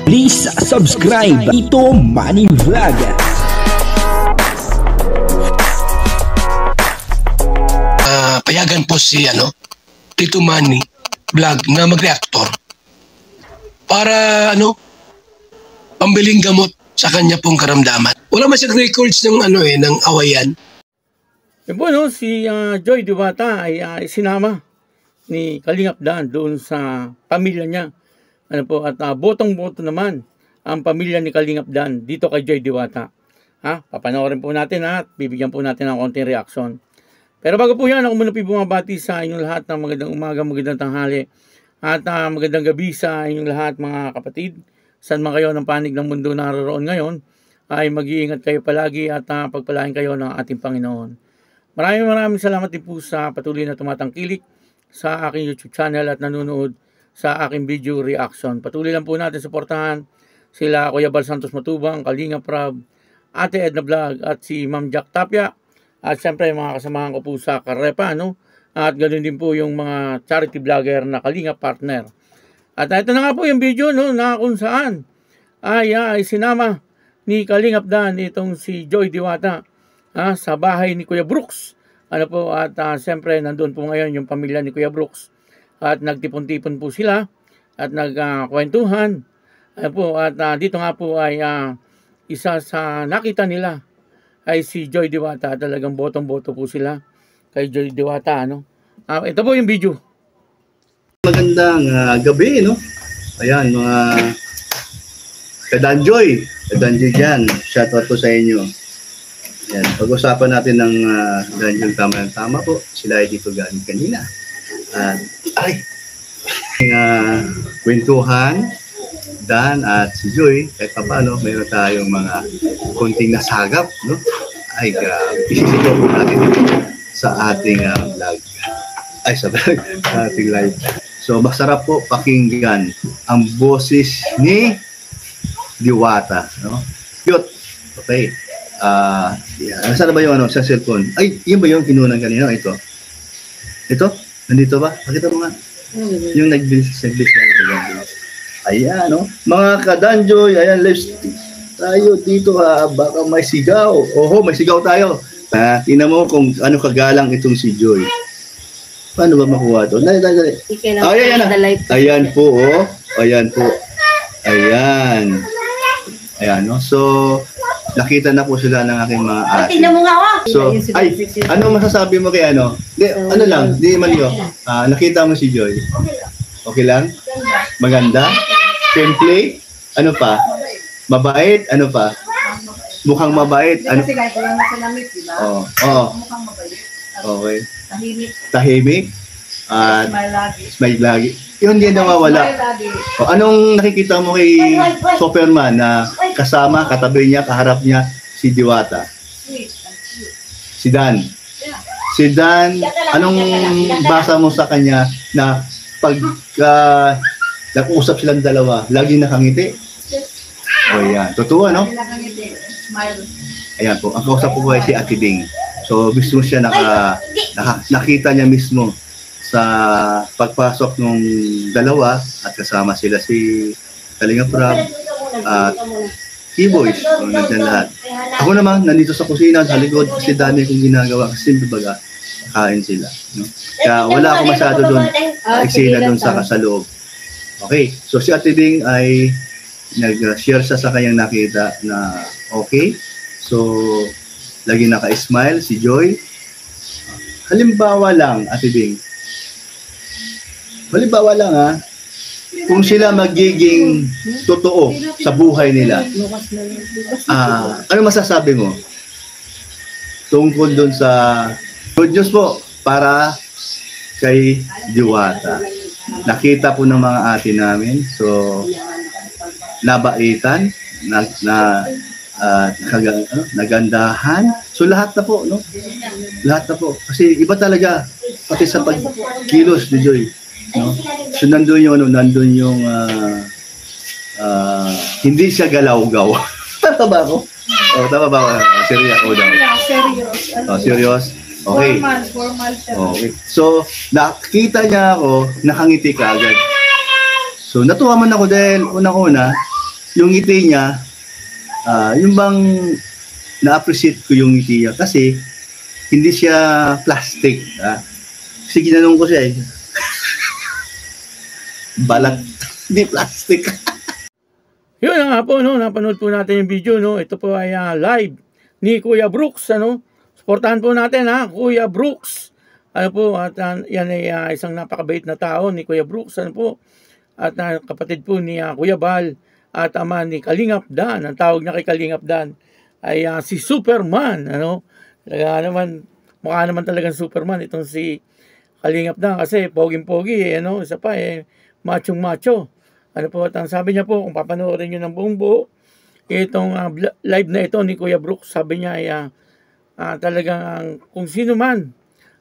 Please subscribe Tito Manny Vlog. Payagan po si Tito Manny Vlog na mag-reactor para pambiling gamot sa kanya pong karamdaman. Wala man siyang records ng ng awayan. Si Joy Diwata ay sinama ni Kalingap Dan doon sa pamilya niya. At botong-boto naman ang pamilya ni Kalingap Dan dito kay Joy Diwata. Papanoorin po natin at bibigyan po natin ng konting reaksyon. Pero bago po yan, ako muna po bumabati sa inyong lahat ng magandang umaga, magandang tanghali at magandang gabi sa inyong lahat mga kapatid. Saan man kayo ng panig ng mundo naroon ngayon, ay mag-iingat kayo palagi at pagpalain kayo ng ating Panginoon. Maraming salamat din po sa patuloy na tumatangkilik sa aking YouTube channel at nanonood sa aking video reaction. Patuloy lang po natin suportahan sila Kuya Bal Santos Matubang, Kalingap Rab, Ate Edna Vlog at si Ma'am Jack Tapia. At syempre mga kasamahan ko po sa Karepa, at ganoon din po yung mga charity vlogger na Kalingap partner. At ito na nga po yung video na kung saan ay sinama ni Kalingap Dan itong si Joy Diwata sa bahay ni Kuya Brooks. At syempre nandun po ngayon yung pamilya ni Kuya Brooks. At nagtipon-tipon po sila at nagkwentuhan. At dito nga po ay isa sa nakita nila ay si Joy Diwata. Talagang botong-boto po sila kay Joy Diwata. Ito po yung video. Magandang gabi, Ayan, mga kadanjoy dyan. Shoutout po sa inyo. Ayan, pag-usapan natin ng danjoy tama po. Sila ay dito galing kanina. Kwentuhan, Dan at si Joy, kahit pa paano, mayroon tayong mga konting nasagap, Ay, grabe. Isisigaw po natin sa ating vlog. Sa ating live. So, masarap po pakinggan ang boses ni Diwata, Cute. Okay. Saan ba yung sa cellphone? Ay, yun ba yung kinunan kanina? Ito? Nandito ba? Pakita mo nga. Yung nag-bilis na. Ayan, mga kadanjoy, ayan, let's tayo dito baka may sigaw. Oho, may sigaw tayo. Tingnan mo kung ano kagalang itong si Joy. Paano ba makuha ito? Ayan po, Ayan po. Ayan, So, nakita na po sila ng aking mga ate. Tingnan mo nga, So, ano masasabi mo kay Di maliyo. Nakita mo si Joy. Okay lang? Maganda? Simple? Ano pa? Mabait? Ano pa? Mukhang mabait? Ano? Kasi kahit wala na sa lamit, di ba? Mukhang mabait. Okay. Tahimik. At Smile lagi. Yun din nawawala. Smile lagi. Anong nakikita mo kay Superman na kasama, katabi niya, kaharap niya si Diwata? Sweet. Si Dan. Si Dan, anong basa mo sa kanya na pag nag-usap silang dalawa, lagi nakangiti? Yan. Totoo, Smile. Ayan po. Ang kausap po ay si Ate Ding. So, mismo siya nakita niya mismo sa pagpasok ng dalawa at kasama sila si Kalingap Rab at T-Boys. Nandiyan lahat. Ako naman, nandito sa kusina, sa likod, kasi dami kong ginagawa kasi baga, kain sila. Kaya wala ako masyado doon, eksena doon sa loob. Okay, so si Ate Ding ay nag-share siya sa kanyang nakita na okay. So, lagi naka-smile si Joy. Halimbawa lang, Ate Ding. Kung sila magiging totoo sa buhay nila, ano masasabi mo? Tungkol doon sa good news po para kay Diwata. Nakita po ng mga ate namin. So, nabaitan, nagandahan. So, lahat na po, Lahat na po. Kasi iba talaga, pati sa pagkilos ni Joy. So, nandun yung hindi siya galaw-gaw. Tama ba ako? Tama ba ako? Serious ako daw. Serious? Okay. Formal. Okay. So, nakita niya ako, nakangiti ka agad. So natuwa man ako dahil unang-una, yung ngiti niya, yung bang na-appreciate ko yung ngiti niya kasi hindi siya plastic. Kasi ginanong ko siya eh. Balat, hindi plastic. Yun na nga po, no? Napanood po natin yung video, no? Ito po ay live ni Kuya Brooks, ano? Suportahan po natin, ha? Kuya Brooks. Ano po, at yan ay isang napakabait na tao ni Kuya Brooks, ano po? At kapatid po ni Kuya Bal at ama ni Kalingap Dan. Ang tawag niya kay Kalingap Dan ay si Superman, ano? Talaga naman, mukha naman talagang Superman itong si Kalingap Dan kasi poging-pogi, ano? Isa pa, machong-macho. Ano po, at ang sabi niya po, kung papanoorin niyo ng buong buo, itong live na ito ni Kuya Brooks, sabi niya ay talagang kung sino man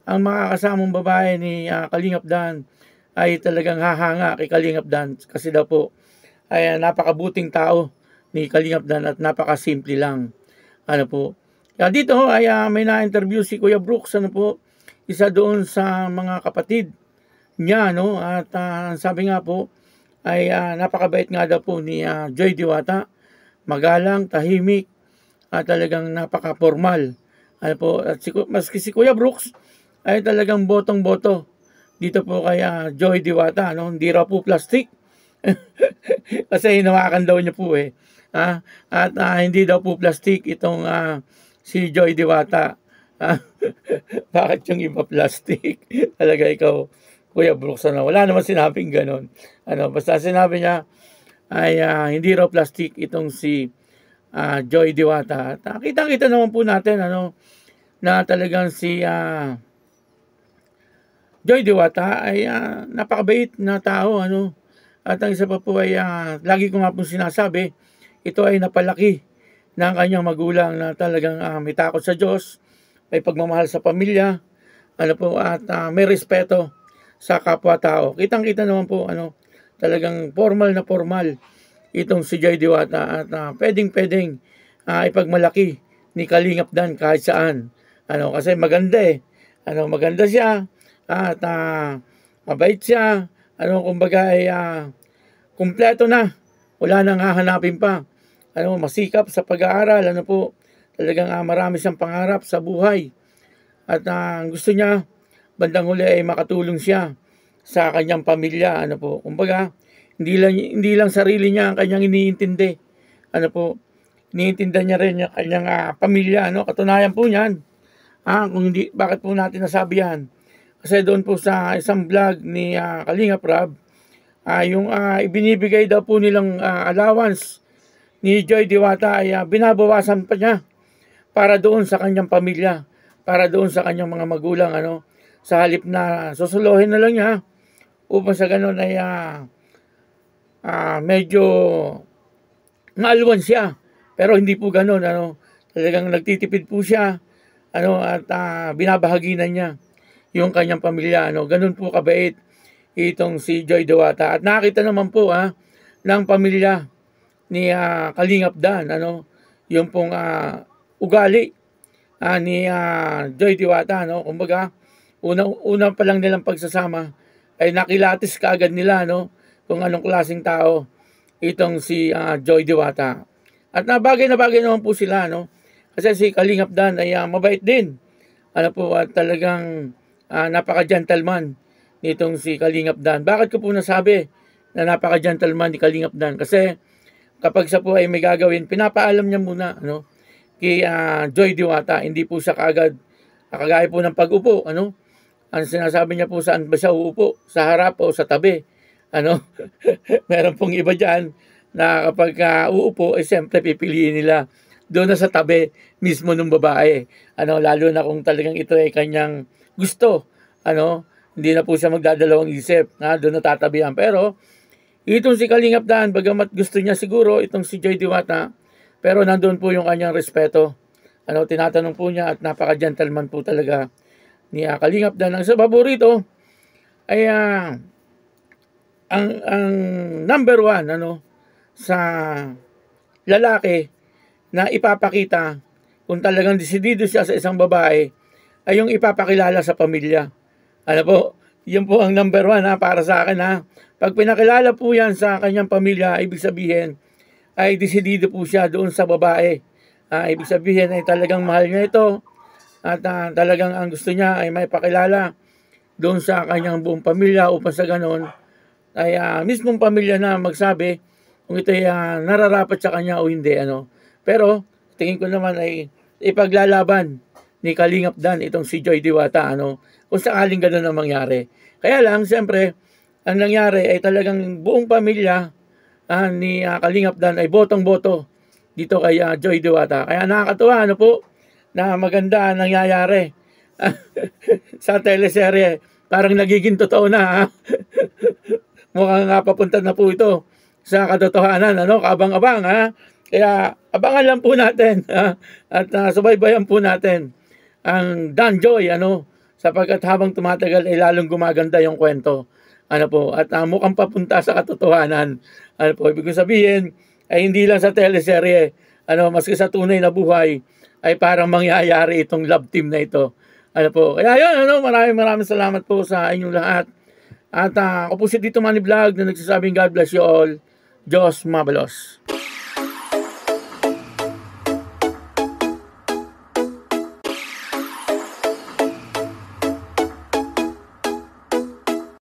ang makakasamang babae ni Kalingap Dan ay talagang hahanga kay Kalingap Dan kasi daw po ay napakabuting tao ni Kalingap Dan at napakasimple lang. Ano po. Kaya dito ay may na-interview si Kuya Brooks, ano po, isa doon sa mga kapatid niya, no? At sabi nga po ay napakabait nga daw po ni Joy Diwata, magalang, tahimik, at talagang napaka-formal. Ano po, at maski si Kuya Brooks ay talagang botong-boto dito po kay Joy Diwata, no? Hindi raw po plastic. Kasi hinawakan daw niya po eh. At hindi daw po plastic itong si Joy Diwata. Bakit yung iba plastic? Talaga ikaw, Kuya Brooks, ano? Wala naman sinabing ganon. Ano, basta sinabi niya ay hindi raw plastic itong si Joy Diwata. At kitang-kita naman po natin, ano, na talagang si Joy Diwata ay napakabait na tao, ano. At ang isa pa po ay lagi ko nga po sinasabi, ito ay napalaki ng kanyang magulang na talagang may takot sa Diyos, may pagmamahal sa pamilya, ano po, at may respeto sa kapwa-tao. Kitang-kita naman po, ano, talagang formal na formal itong si Joy Diwata at pwedeng-pwedeng ipagmalaki ni Kalingap Dan kahit saan. Ano, kasi maganda eh. Ano, maganda siya at mabait siya. Ano, kumbaga ay kumpleto na. Wala nang hahanapin pa. Ano, masikap sa pag-aaral. Ano po, talagang marami siyang pangarap sa buhay. At gusto niya, bandang huli ay makatulong siya sa kanyang pamilya. Ano po, kumbaga, hindi lang sarili niya ang kanyang iniintindi. Ano po, iniintindihan niya rin yung kanyang pamilya. Ano, katunayan po niyan. Kung hindi, bakit po natin nasabi yan? Kasi doon po sa isang vlog ni Kalingap Rab, yung ibinibigay daw po nilang allowance ni Joy Diwata ay binabawasan pa niya para doon sa kanyang pamilya, para doon sa kanyang mga magulang, ano, sa halip na susuluhin na lang niya upang sa ganun ay medyo maalwan siya. Pero hindi po ganun, ano, talagang nagtitipid po siya, ano, at binabahaginan niya yung kanyang pamilya, ano. Ganun po kabait itong si Joy Diwata. At nakita naman po ng pamilya ni Kalingap Dan, ano, yung pong ugali ni Joy Diwata, no. Kumbaga, una pa lang nilang pagsasama ay nakilatis kaagad nila, no, kung anong klaseng tao itong si Joy Diwata. At na bagay naman po sila, no. Kasi si Kalingap Dan ay mabait din. Ano po, at talagang napaka-gentleman nitong si Kalingap Dan. Bakit ko po nasabi na napaka-gentleman ni Kalingap Dan? Kasi kapag siya po ay may gagawin, pinapaalam niya muna, ano, kay Joy Diwata. Hindi po siya kaagad kagaya po ng pag-upo, ano. Ang sinasabi niya po, saan ba siya uupo? Sa harap o sa tabi? Ano? Meron pong iba dyan na kapag uupo, siyempre pipiliin nila doon na sa tabi mismo ng babae. Ano, lalo na kung talagang ito ay kanyang gusto. Ano, hindi na po siya magdadalawang isip na doon natatabihan. Pero itong si Kalingap Dan, bagamat gusto niya siguro itong si Joy Diwata, pero nandun po yung kanyang respeto. Ano, tinatanong po niya at napaka-gentleman po talaga ni Kalingap Dan. Ang sa paborito ay ang number one, ano, sa lalaki na ipapakita kung talagang desidido siya sa isang babae ay yung ipapakilala sa pamilya. Ano po, Yan po ang number 1 para sa akin ha. Pag pinakilala po yan sa kanyang pamilya, ibig sabihin ay desidido po siya doon sa babae. Ibig sabihin ay talagang mahal niya ito at talagang ang gusto niya ay may pakilala doon sa kanyang buong pamilya upang sa ganon ay mismong pamilya na magsabi kung ito ay nararapat sa kanya o hindi. Pero tingin ko naman ay ipaglalaban ni Kalingap Dan itong si Joy Diwata kung sakaling gano'n ang mangyari. Kaya lang, siyempre, ang nangyari ay talagang buong pamilya ni Kalingap Dan ay botong-boto dito kay Joy Diwata. Kaya nakakatuwa po na maganda ang nangyayari sa teleserye. Parang nagiging totoo na. Mukhang papunta na po ito sa katotohanan. Kaabang-abang. Kaya abangan lang po natin at subaybayan po natin ang Dan Joy sapagkat habang tumatagal ay lalong gumaganda yung kwento at mukhang papunta sa katotohanan. Ibig sabihin ay hindi lang sa teleserye maski sa tunay na buhay ay parang mangyayari itong love team na ito. Kaya yun maraming salamat po sa inyong lahat at ako po si Tito Manny Vlog na nagsasabing God bless you all. Diyos mabalos.